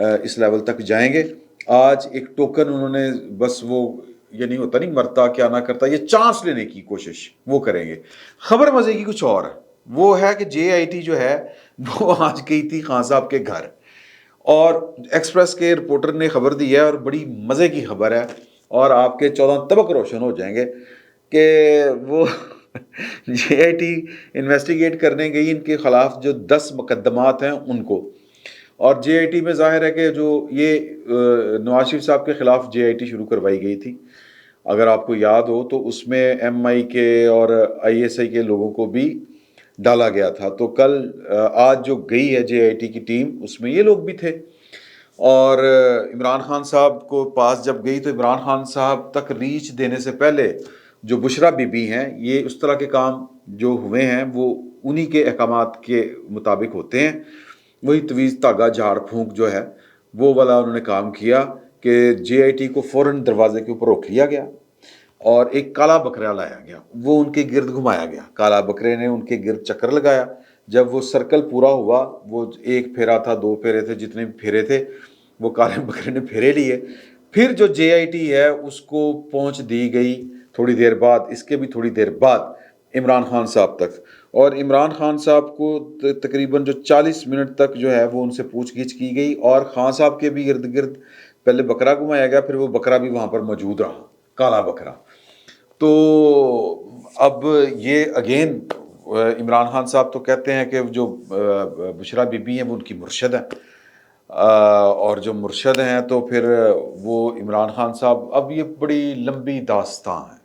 اس level تک جائیں گے. آج ایک ٹوکن انہوں نے بس وہ یہ نہیں ہوتا نہیں مرتا کیا نہ کرتا, یہ چانس لینے کی کوشش وہ کریں گے. خبر مزے کی کچھ اور ہے, وہ ہے کہ جے آئی ٹی جو ہے وہ آج گئی تھی خان صاحب کے گھر, اور ایکسپریس کے رپورٹر نے خبر دی ہے اور بڑی مزے کی خبر ہے, اور آپ کے 14 طبق روشن ہو جائیں گے کہ وہ جے آئی ٹی انویسٹیگیٹ کرنے گئی ان کے خلاف جو 10 مقدمات ہیں ان کو. اور جے آئی ٹی میں ظاہر ہے کہ جو یہ نواز شریف صاحب کے خلاف جے آئی ٹی شروع کروائی گئی تھی, اگر آپ کو یاد ہو تو اس میں ایم آئی کے اور آئی ایس آئی کے لوگوں کو بھی ڈالا گیا تھا. تو کل آج جو گئی ہے جے آئی ٹی کی ٹیم اس میں یہ لوگ بھی تھے, اور عمران خان صاحب کو پاس جب گئی تو عمران خان صاحب تک ریچ دینے سے پہلے جو بشرا بی بی ہیں, یہ اس طرح کے کام جو ہوئے ہیں وہ انہی کے احکامات کے مطابق ہوتے ہیں. وہی تویز دھاگا جھاڑ پھونک جو ہے وہ والا انہوں نے کام کیا کہ جے آئی ٹی کو فوراً دروازے کے اوپر روک لیا گیا اور ایک کالا بکرا لایا گیا, وہ ان کے گرد گھمایا گیا. کالا بکرے نے ان کے گرد چکر لگایا, جب وہ سرکل پورا ہوا, وہ ایک پھیرا تھا 2 پھیرے تھے, جتنے بھی پھیرے تھے وہ کالے بکرے نے پھیرے لیے. پھر جو جے آئی ٹی ہے اس کو پہنچ دی گئی تھوڑی دیر بعد, اس کے بھی تھوڑی دیر بعد عمران خان صاحب تک, اور عمران خان صاحب کو تقریباً جو 40 منٹ تک جو ہے وہ ان سے پوچھ گچھ کی گئی, اور خان صاحب کے بھی ارد گرد پہلے بکرا گھمایا گیا, پھر وہ بکرا بھی وہاں پر موجود رہا, کالا بکرا. تو اب یہ اگین عمران خان صاحب تو کہتے ہیں کہ جو بشرا بی بی ہیں وہ ان کی مرشد ہیں, اور جو مرشد ہیں تو پھر وہ عمران خان صاحب, اب یہ بڑی لمبی داستان ہے.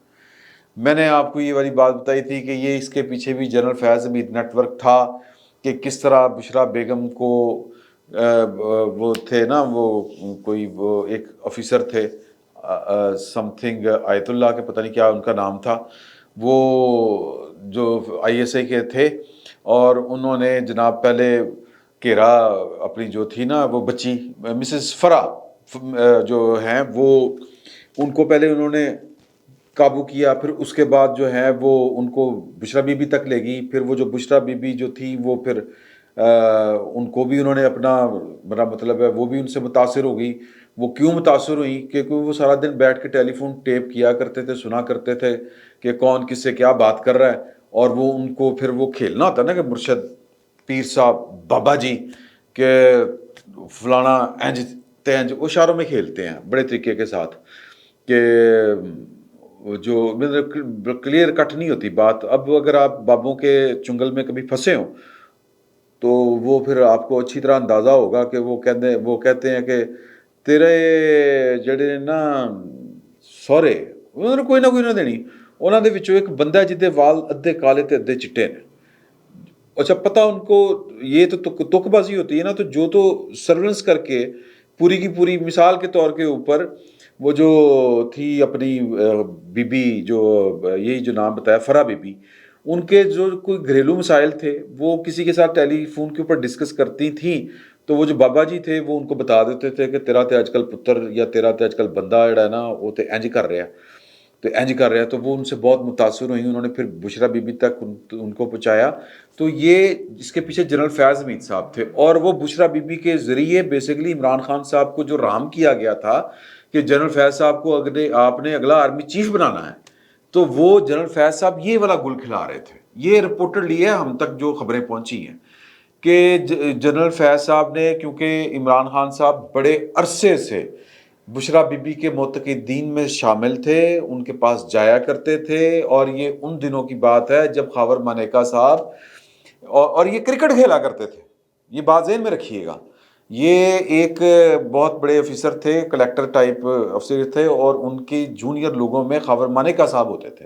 میں نے آپ کو یہ والی بات بتائی تھی کہ یہ اس کے پیچھے بھی جنرل فیض حمید نیٹ ورک تھا کہ کس طرح بشرا بیگم کو وہ تھے نا, وہ کوئی وہ ایک آفیسر تھے سم تھنگ آیت اللہ کے پتہ نہیں کیا ان کا نام تھا, وہ جو آئی ایس آئی کے تھے, اور انہوں نے جناب پہلے گھیرا اپنی جو تھی نا وہ بچی مسز فرا جو ہیں وہ, ان کو پہلے انہوں نے قابو کیا, پھر اس کے بعد جو ہے وہ ان کو بشرا بی بی تک لے گئی. پھر وہ جو بشرا بی بی جو تھی وہ پھر ان کو بھی انہوں نے اپنا, میرا مطلب ہے وہ بھی ان سے متاثر ہو گئی. وہ کیوں متاثر ہوئی, کیونکہ وہ سارا دن بیٹھ کے ٹیلی فون ٹیپ کیا کرتے تھے, سنا کرتے تھے کہ کون کس سے کیا بات کر رہا ہے, اور وہ ان کو پھر وہ کھیلنا ہوتا نا کہ مرشد پیر صاحب بابا جی کہ فلانا انج تینج, وہ اشاروں میں کھیلتے ہیں بڑے طریقے کے ساتھ کہ جو کلیئر کٹ نہیں ہوتی بات. اب اگر آپ بابوں کے چنگل میں کبھی پھنسے ہوں تو وہ پھر آپ کو اچھی طرح اندازہ ہوگا کہ وہ کہتے ہیں کہ تیرے جڑے نا سہرے انہوں نے کوئی نہ دینی, انہوں دے وچوں ایک بندہ ہے جہدے وال ادھے کالے تے ادھے چٹے نے. اچھا پتہ ان کو یہ تو تک بازی ہوتی ہے نا, تو جو تو سرولنس کر کے پوری کی پوری, مثال کے طور کے اوپر وہ جو تھی اپنی بی بی جو یہی جو نام بتایا فرا بی بی, ان کے جو کوئی گھریلو مسائل تھے وہ کسی کے ساتھ ٹیلی فون کے اوپر ڈسکس کرتی تھیں, تو وہ جو بابا جی تھے وہ ان کو بتا دیتے تھے کہ تیرا تے آج کل پتر یا تیرا تے آج کل بندہ جڑا ہے نا وہ تے انج کر رہا ہے, تو انج کر رہا ہے. تو وہ ان سے بہت متاثر ہوئی, انہوں نے پھر بشرا بی بی تک ان کو پہنچایا. تو یہ اس کے پیچھے جنرل فیض حمید صاحب تھے, اور وہ بشرا بی بی کے ذریعے بیسیکلی عمران خان صاحب کو جو رام کیا گیا تھا کہ جنرل فیض صاحب کو اگر آپ نے اگلا آرمی چیف بنانا ہے, تو وہ جنرل فیض صاحب یہ والا گل کھلا رہے تھے. یہ رپورٹڈلی ہے ہم تک جو خبریں پہنچی ہیں کہ جنرل فیض صاحب نے, کیونکہ عمران خان صاحب بڑے عرصے سے بشرا بی بی کے معتقدین میں شامل تھے, ان کے پاس جایا کرتے تھے, اور یہ ان دنوں کی بات ہے جب خاور مانیکا صاحب اور یہ کرکٹ کھیلا کرتے تھے. یہ بات ذہن میں رکھیے گا, یہ ایک بہت بڑے افیسر تھے, کلیکٹر ٹائپ افسر تھے, اور ان کے جونیئر لوگوں میں خاور مانیکا صاحب ہوتے تھے.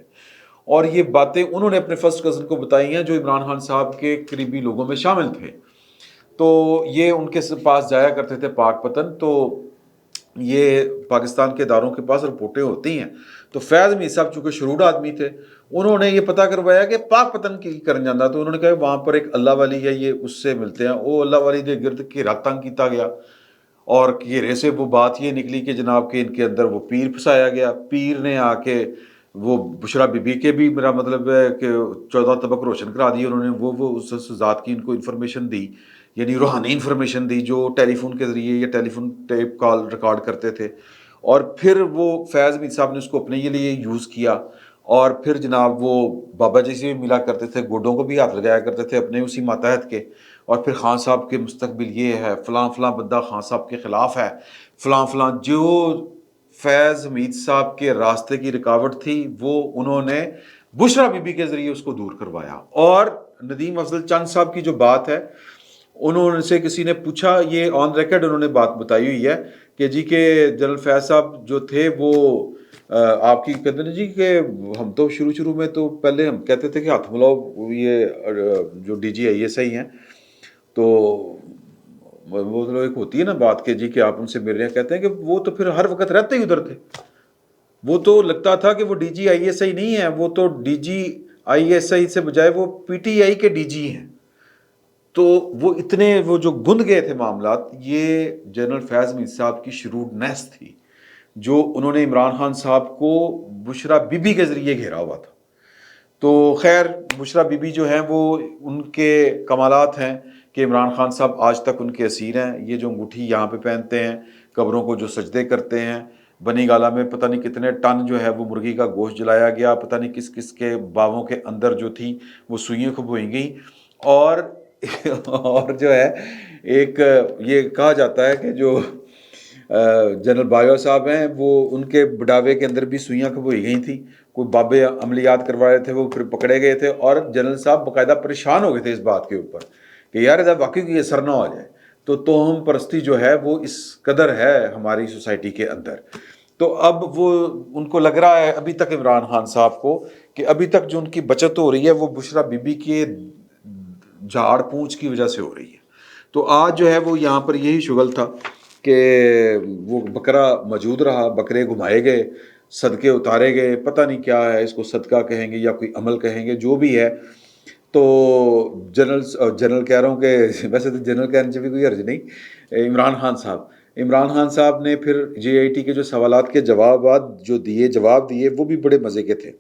اور یہ باتیں انہوں نے اپنے فرسٹ کزن کو بتائی ہیں جو عمران خان صاحب کے قریبی لوگوں میں شامل تھے. تو یہ ان کے پاس جایا کرتے تھے پاک پتن, تو یہ پاکستان کے اداروں کے پاس رپورٹیں ہوتی ہیں. تو فیض حمید صاحب چونکہ شروع آدمی تھے, انہوں نے یہ پتہ کروایا کہ پاک پتن کی کرن جاندہ, تو انہوں نے کہا وہاں پر ایک اللہ والی ہے, یہ اس سے ملتے ہیں. وہ اللہ والی دے گرد گھیرا تنگ کیتا گیا, اور گھیرے سے وہ بات یہ نکلی کہ جناب کہ ان کے اندر وہ پیر پھنسایا گیا. پیر نے آ کے وہ بشرا بی بی کے بھی, میرا مطلب ہے کہ 14 طبق روشن کرا دی انہوں نے. وہ اس ذات کی ان کو انفارمیشن دی یعنی روحانی انفارمیشن دی جو ٹیلی فون کے ذریعے یا ٹیلی فون ٹیپ کال ریکارڈ کرتے تھے، اور پھر وہ فیض حمید صاحب نے اس کو اپنے لیے یوز کیا، اور پھر جناب وہ بابا جی سے بھی ملا کرتے تھے، گوڈوں کو بھی ہاتھ لگایا کرتے تھے اپنے اسی ماتحت کے، اور پھر خان صاحب کے مستقبل یہ ہے، فلاں فلاں بندہ خان صاحب کے خلاف ہے، فلاں فلاں، جو فیض حمید صاحب کے راستے کی رکاوٹ تھی وہ انہوں نے بشرا بی بی کے ذریعے اس کو دور کروایا۔ اور ندیم افضل چند صاحب کی جو بات ہے، انہوں سے کسی نے پوچھا، یہ آن ریکارڈ انہوں نے بات بتائی ہوئی ہے کہ جی کہ جنرل فیض صاحب جو تھے وہ آپ کی کہتے ہیں جی کہ ہم تو شروع میں تو پہلے ہم کہتے تھے کہ ہاتھ ملاؤ یہ جو D G I S I ہیں، تو وہ ایک ہوتی ہے نا بات کہ جی کہ آپ ان سے مل رہے ہیں، کہتے ہیں کہ وہ تو پھر ہر وقت رہتے ہی ادھر تھے، وہ تو لگتا تھا کہ وہ D G I S I نہیں ہے، وہ تو D G I S I سے بجائے وہ پی ٹی آئی کے ڈی جی ہیں۔ تو وہ اتنے وہ جو گند گئے تھے معاملات، یہ جنرل فیض حمید صاحب کی شروڈنیس تھی جو انہوں نے عمران خان صاحب کو بشرا بی بی کے ذریعے گھیرا ہوا تھا۔ تو خیر بشرا بی بی جو ہیں وہ ان کے کمالات ہیں کہ عمران خان صاحب آج تک ان کے اسیر ہیں۔ یہ جو انگوٹھی یہاں پہ پہنتے ہیں، قبروں کو جو سجدے کرتے ہیں، بنی گالا میں پتہ نہیں کتنے ٹن جو ہے وہ مرغی کا گوشت جلایا گیا، پتہ نہیں کس کس کے باووں کے اندر جو تھی وہ سوئیاں کھبوئی گئیں، اور جو ہے ایک یہ کہا جاتا ہے کہ جو جنرل باجوہ صاحب ہیں وہ ان کے بڑھاوے کے اندر بھی سوئیاں کھبوئی گئی تھیں، کوئی بابے عملیات کروا رہے تھے، وہ پھر پکڑے گئے تھے، اور جنرل صاحب باقاعدہ پریشان ہو گئے تھے اس بات کے اوپر کہ یار اذا واقعی یہ اثر نہ ہو جائے۔ تو توہم پرستی جو ہے وہ اس قدر ہے ہماری سوسائٹی کے اندر۔ تو اب وہ ان کو لگ رہا ہے ابھی تک عمران خان صاحب کو کہ ابھی تک جو ان کی بچت ہو رہی ہے وہ بشرا بی بی کے جھاڑ پونچھ کی وجہ سے ہو رہی ہے۔ تو آج جو ہے وہ یہاں پر یہی شغل تھا کہ وہ بکرا موجود رہا، بکرے گھمائے گئے، صدقے اتارے گئے، پتہ نہیں کیا ہے، اس کو صدقہ کہیں گے یا کوئی عمل کہیں گے، جو بھی ہے۔ تو جنرل کہہ رہا ہوں کہ ویسے تو جنرل کہنے سے بھی کوئی حرج نہیں، عمران خان صاحب نے پھر جے آئی ٹی کے جو سوالات کے جواب دیے وہ بھی بڑے مزے کے تھے۔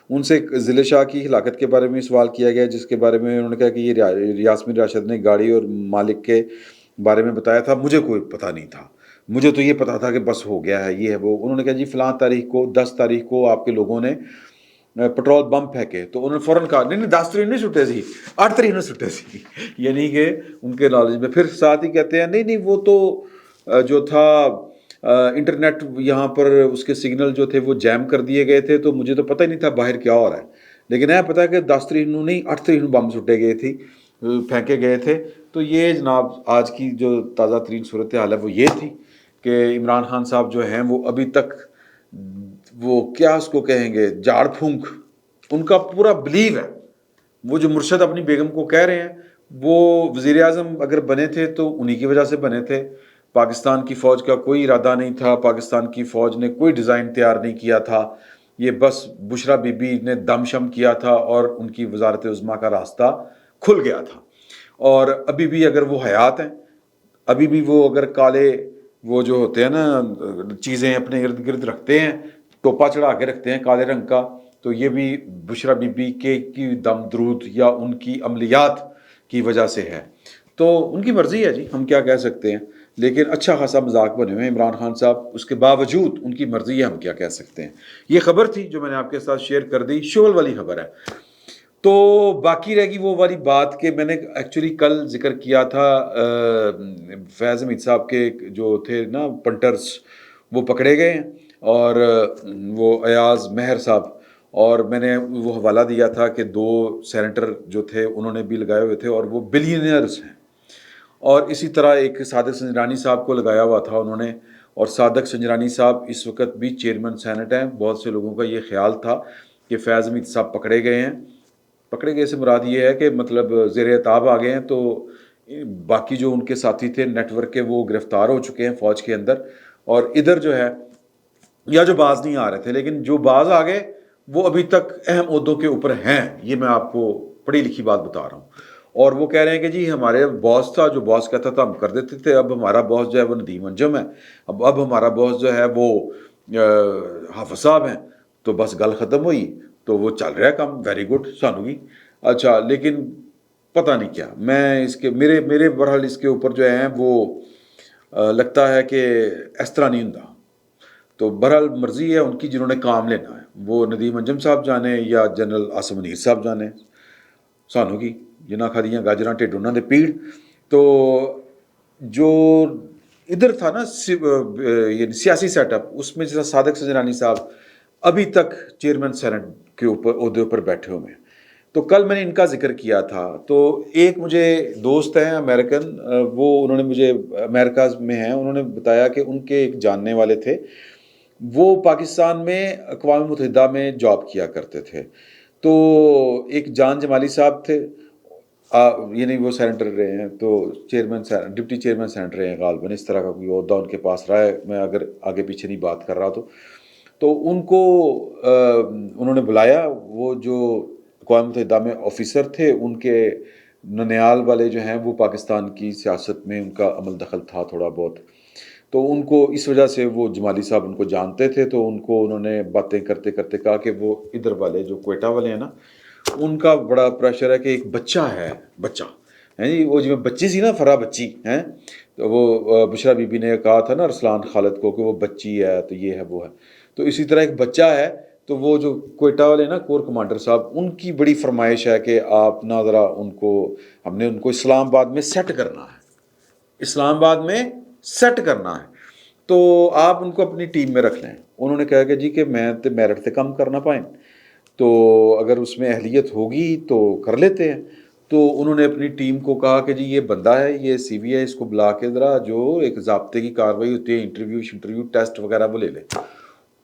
ان سے ضلع شاہ کی ہلاکت کے بارے میں سوال کیا گیا، جس کے بارے میں انہوں نے کہا کہ یہ یاسمین راشد نے گاڑی اور مالک کے بارے میں بتایا تھا، مجھے کوئی پتہ نہیں تھا، مجھے تو یہ پتا تھا کہ بس ہو گیا ہے، یہ ہے وہ۔ انہوں نے کہا جی فلاں تاریخ کو 10 تاریخ کو آپ کے لوگوں نے پٹرول بم پھینکے، تو انہوں نے فوراً کہا نہیں 10 تاریخ نہیں سٹے سی، 8 تاریخ نے سٹے سی، یعنی کہ ان کے نالج میں۔ پھر ساتھ ہی کہتے ہیں نہیں وہ تو جو تھا انٹرنیٹ یہاں پر اس کے سگنل جو تھے وہ جیم کر دیے گئے تھے، تو مجھے تو پتہ ہی نہیں تھا باہر کیا ہو رہا ہے، لیکن ہے پتہ ہے کہ 10 تاریخ نو نہیں 8 تاریخ نو بم سٹے گئے تھی، پھینکے گئے تھے۔ تو یہ جناب آج کی جو تازہ ترین صورتحال ہے وہ یہ تھی کہ عمران خان صاحب جو ہیں وہ ابھی تک وہ کیا اس کو کہیں گے جھاڑ پھونک، ان کا پورا بلیو ہے۔ وہ جو مرشد اپنی بیگم کو کہہ رہے ہیں، وہ وزیر اعظم اگر بنے تھے تو انہی کی وجہ سے بنے تھے، پاکستان کی فوج کا کوئی ارادہ نہیں تھا، پاکستان کی فوج نے کوئی ڈیزائن تیار نہیں کیا تھا، یہ بس بشرا بی بی نے دم شم کیا تھا اور ان کی وزارت عظمیٰ کا راستہ کھل گیا تھا۔ اور ابھی بھی اگر وہ حیات ہیں، ابھی بھی وہ اگر کالے وہ جو ہوتے ہیں نا چیزیں اپنے ارد گرد رکھتے ہیں، ٹوپا چڑھا کے رکھتے ہیں کالے رنگ کا، تو یہ بھی بشرا بی بی کی دم درود یا ان کی عملیات کی وجہ سے ہے۔ تو ان کی مرضی ہے جی، ہم کیا کہہ سکتے ہیں، لیکن اچھا خاصا مذاق بنے ہوئے ہیں عمران خان صاحب، اس کے باوجود ان کی مرضی ہے، ہم کیا کہہ سکتے ہیں۔ یہ خبر تھی جو میں نے آپ کے ساتھ شیئر کر دی، شغل والی خبر ہے۔ تو باقی رہ گی وہ والی بات کہ میں نے ایکچولی کل ذکر کیا تھا فیض حمید صاحب کے جو تھے نا پنٹرز، وہ پکڑے گئے ہیں، اور وہ ایاز مہر صاحب، اور میں نے وہ حوالہ دیا تھا کہ 2 سینیٹر جو تھے انہوں نے بھی لگائے ہوئے تھے اور وہ بلینئرز ہیں، اور اسی طرح ایک صادق سنجرانی صاحب کو لگایا ہوا تھا انہوں نے، اور صادق سنجرانی صاحب اس وقت بھی چیئرمین سینٹ ہیں۔ بہت سے لوگوں کا یہ خیال تھا کہ فیض حمید صاحب پکڑے گئے ہیں، پکڑے گئے سے مراد یہ ہے کہ مطلب زیر اعتاب آ گئے ہیں، تو باقی جو ان کے ساتھی تھے نیٹ ورک کے وہ گرفتار ہو چکے ہیں فوج کے اندر، اور ادھر جو ہے یا جو باز نہیں آ رہے تھے، لیکن جو باز آ گئے وہ ابھی تک اہم عہدوں کے اوپر ہیں، یہ میں آپ کو پڑھی لکھی بات بتا رہا ہوں۔ اور وہ کہہ رہے ہیں کہ جی ہمارے باس تھا، جو باس کہتا تھا ہم کر دیتے تھے، اب ہمارا باس جو ہے وہ ندیم انجم ہے، اب ہمارا باس جو ہے وہ حافظ صاحب ہیں، تو بس گل ختم ہوئی، تو وہ چل رہا ہے کام، ویری گڈ سانو بھی اچھا۔ لیکن پتہ نہیں کیا، میں اس کے میرے بہرحال اس کے اوپر جو ہیں وہ لگتا ہے کہ اس طرح نہیں ہوں. تو بہرحال مرضی ہے ان کی جنہوں نے کام لینا ہے، وہ ندیم انجم صاحب جانے یا جنرل آصم منیر صاحب جانے، سانوں کی جنہ کھدیاں گاجراں ٹھڈ انہوں نے پیڑ. تو جو ادھر تھا نا یہ سیاسی سیٹ اپ، اس میں جیسا صادق سنجرانی صاحب ابھی تک چیئرمین سینٹ کے اوپر عہدے پر بیٹھے ہوئے ہیں. تو کل میں نے ان کا ذکر کیا تھا، تو ایک مجھے دوست ہیں امریکن، وہ انہوں نے مجھے امریکہ میں ہیں، انہوں نے بتایا کہ ان کے ایک جاننے والے تھے، وہ پاکستان میں اقوام متحدہ میں جاب کیا کرتے تھے. تو ایک جان جمالی صاحب تھے، یعنی وہ سینیٹر رہے ہیں، تو ڈپٹی چیئرمین سینٹ رہے ہیں غالباً، اس طرح کا کوئی عہدہ ان کے پاس رہا ہے، میں اگر آگے پیچھے نہیں بات کر رہا تو ان کو انہوں نے بلایا. وہ جو اقوام متحدہ میں آفیسر تھے، ان کے ننیال والے جو ہیں وہ پاکستان کی سیاست میں ان کا عمل دخل تھا تھوڑا بہت، تو ان کو اس وجہ سے وہ جمالی صاحب ان کو جانتے تھے. تو ان کو انہوں نے باتیں کرتے کرتے کہا کہ وہ ادھر والے جو کوئٹہ والے ہیں نا، ان کا بڑا پریشر ہے کہ ایک بچہ ہے جی، وہ جو بچی سی نا فرا بچی ہیں، تو وہ بشرا بی بی نے کہا تھا نا ارسلان خالد کو کہ وہ بچی ہے، تو یہ ہے وہ ہے، تو اسی طرح ایک بچہ ہے. تو وہ جو کوئٹہ والے نا کور کمانڈر صاحب، ان کی بڑی فرمائش ہے کہ آپ نا ذرا ہم نے ان کو اسلام آباد میں سیٹ کرنا ہے، اسلام آباد میں سیٹ کرنا ہے، تو آپ ان کو اپنی ٹیم میں رکھ لیں. انہوں نے کہا کہ جی کہ میں تو میرٹ سے کم کرنا پائیں، تو اگر اس میں اہلیت ہوگی تو کر لیتے ہیں. تو انہوں نے اپنی ٹیم کو کہا کہ جی یہ بندہ ہے، یہ سی وی ہے، اس کو بلا کے ذرا جو ایک ضابطے کی کاروائی ہوتی ہے، انٹرویو ٹیسٹ وغیرہ وہ لے لے.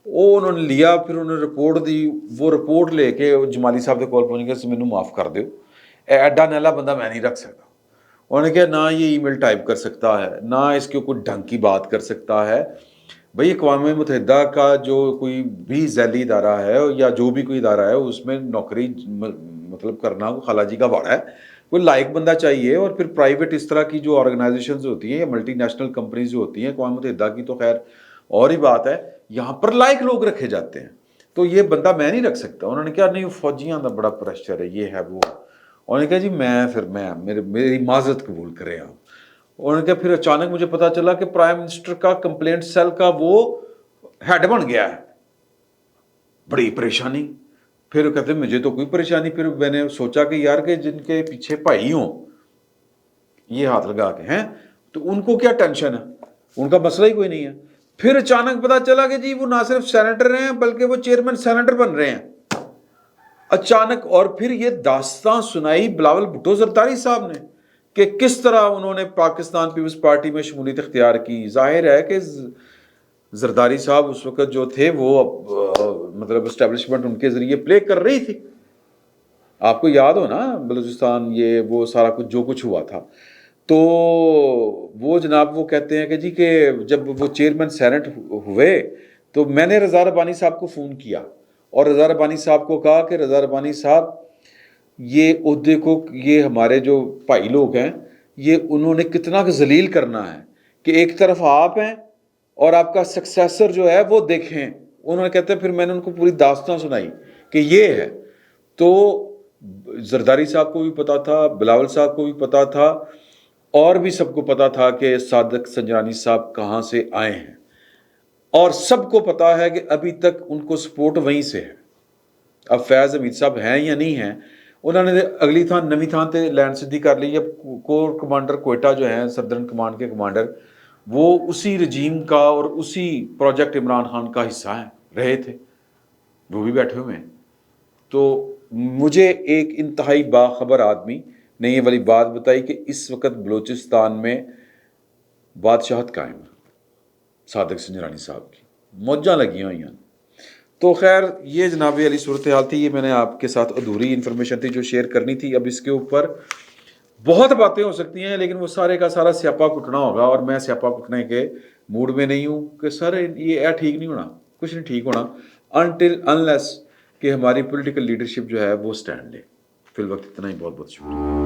وہ انہوں نے لیا، پھر انہوں نے رپورٹ دی. وہ رپورٹ لے کے جمالی صاحب کے کال پہنچ گیا، مینوں معاف کر دیو، ایڈا نیلا بندہ میں نہیں رکھ سکتا. انہوں نے کہا نہ یہ ای میل ٹائپ کر سکتا ہے، نہ اس کے کوئی ڈھنگ کی بات کر سکتا ہے. بھئی اقوام متحدہ کا جو کوئی بھی ذیلی ادارہ ہے یا جو بھی کوئی ادارہ ہے، اس میں نوکری مطلب کرنا خالہ جی کا واڑا ہے، کوئی لائق بندہ چاہیے. اور پھر پرائیویٹ اس طرح کی جو آرگنائزیشنز ہوتی ہیں یا ملٹی نیشنل کمپنیز جو ہوتی ہیں، اقوام متحدہ کی تو خیر اور ہی بات ہے، یہاں پر لائق لوگ رکھے جاتے ہیں. تو یہ بندہ میں نہیں رکھ سکتا. انہوں نے کہا نہیں فوجیاں کا بڑا پریشر ہے، یہ ہے وہ. انہوں نے کہا جی میری معذرت قبول کریں آپ. انہوں نے کہا پھر اچانک مجھے پتا چلا کہ پرائم منسٹر کا کمپلینٹ سیل کا وہ ہیڈ بن گیا ہے. بڑی پریشانی. پھر کہتے مجھے تو کوئی پریشانی. پھر میں نے سوچا کہ یار کہ جن کے پیچھے بھائی ہوں یہ ہاتھ لگا کے ہیں، تو ان کو کیا ٹینشن ہے، ان کا مسئلہ ہی کوئی نہیں ہے. پھر اچانک پتا چلا کہ جی وہ نہ صرف سینیٹر ہیں بلکہ وہ چیئرمین سینیٹر بن رہے ہیں اچانک. اور پھر یہ داستان سنائی بلاول بھٹو زرداری صاحب نے کہ کس طرح انہوں نے پاکستان پیپلز پارٹی میں شمولیت اختیار کی. ظاہر ہے کہ زرداری صاحب اس وقت جو تھے وہ مطلب اسٹیبلشمنٹ ان کے ذریعے پلے کر رہی تھی. آپ کو یاد ہو نا بلوچستان یہ وہ سارا کچھ جو کچھ ہوا تھا. تو وہ جناب وہ کہتے ہیں کہ جی کہ جب وہ چیئرمین سینٹ ہوئے تو میں نے رضا ربانی صاحب کو فون کیا اور رضا ربانی صاحب کو کہا کہ رضا ربانی صاحب یہ عہدے کو یہ ہمارے جو بھائی لوگ ہیں یہ انہوں نے کتنا ذلیل کرنا ہے کہ ایک طرف آپ ہیں اور آپ کا سکسیسر جو ہے وہ دیکھیں. انہوں نے کہتے ہیں پھر میں نے ان کو پوری داستان سنائی کہ یہ ہے. تو زرداری صاحب کو بھی پتا تھا، بلاول صاحب کو بھی پتا تھا، اور بھی سب کو پتا تھا کہ صادق سنجرانی صاحب کہاں سے آئے ہیں، اور سب کو پتا ہے کہ ابھی تک ان کو سپورٹ وہیں سے ہے. اب فیض حمید صاحب ہیں یا نہیں ہیں، انہوں نے اگلی تھان نویں تھان تے لینڈ سدھی کر لی. اب کور کمانڈر کوئٹہ جو ہیں سدرن کمانڈ کے کمانڈر، وہ اسی رجیم کا اور اسی پروجیکٹ عمران خان کا حصہ ہیں، رہے تھے، وہ بھی بیٹھے ہوئے ہیں. تو مجھے ایک انتہائی باخبر آدمی نے یہ والی بات بتائی کہ اس وقت بلوچستان میں بادشاہت قائم ہے صادق سنجرانی صاحب کی، موجاں لگی ہوئی ہیں. تو خیر یہ جناب علی صورتحال تھی. یہ میں نے آپ کے ساتھ ادھوری انفارمیشن تھی جو شیئر کرنی تھی. اب اس کے اوپر بہت باتیں ہو سکتی ہیں لیکن وہ سارے کا سارا سیاپا کٹنا ہوگا، اور میں سیاپا کٹنے کے موڈ میں نہیں ہوں کہ سر یہ ٹھیک نہیں ہونا، کچھ نہیں ٹھیک ہونا انٹل انلیس کہ ہماری پولیٹیکل لیڈرشپ جو ہے وہ سٹینڈ لے. فی الوقت اتنا ہی. بہت بہت شکریہ.